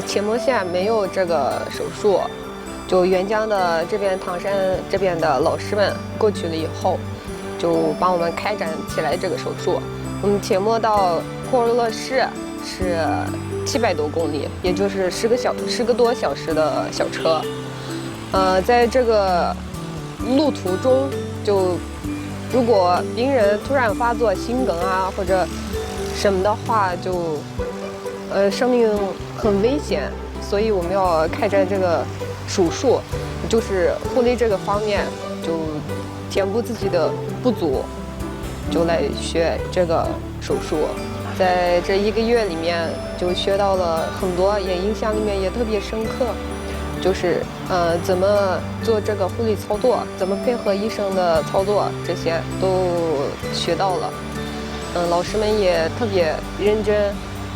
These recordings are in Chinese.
切莫县没有这个手术，就沅江的这边唐山这边的老师们过去了以后，就帮我们开展起来这个手术。我们切莫到霍尔勒市是700多公里，也就是10个多小时的小车。在这个路途中，就如果病人突然发作心梗啊或者什么的话，就生命很危险，所以我们要开展这个手术，就是护理这个方面就填补自己的不足，就来学这个手术。在这1个月里面，就学到了很多，也印象里面也特别深刻，就是怎么做这个护理操作，怎么配合医生的操作，这些都学到了。老师们也特别认真。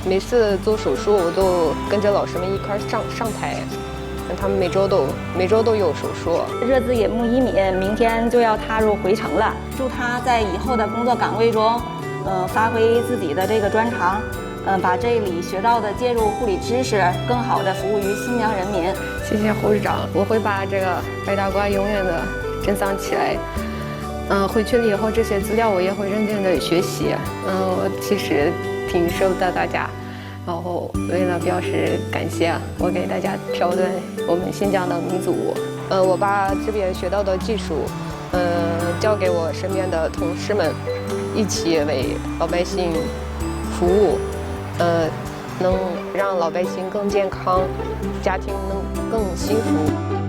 每次做手术，我都跟着老师们一块上台，他们每周都有手术。热字野木一敏明天就要踏入回程了，祝他在以后的工作岗位中，发挥自己的这个专长，把这里学到的介入护理知识，更好的服务于新疆人民。谢谢护士长，我会把这个白大褂永远的珍藏起来。回去了以后，这些资料我也会认真的学习。我其实挺舍不得大家，然后为了表示感谢，我给大家跳段我们新疆的民族舞。我把这边学到的技术，交给我身边的同事们，一起为老百姓服务，能让老百姓更健康，家庭能更幸福。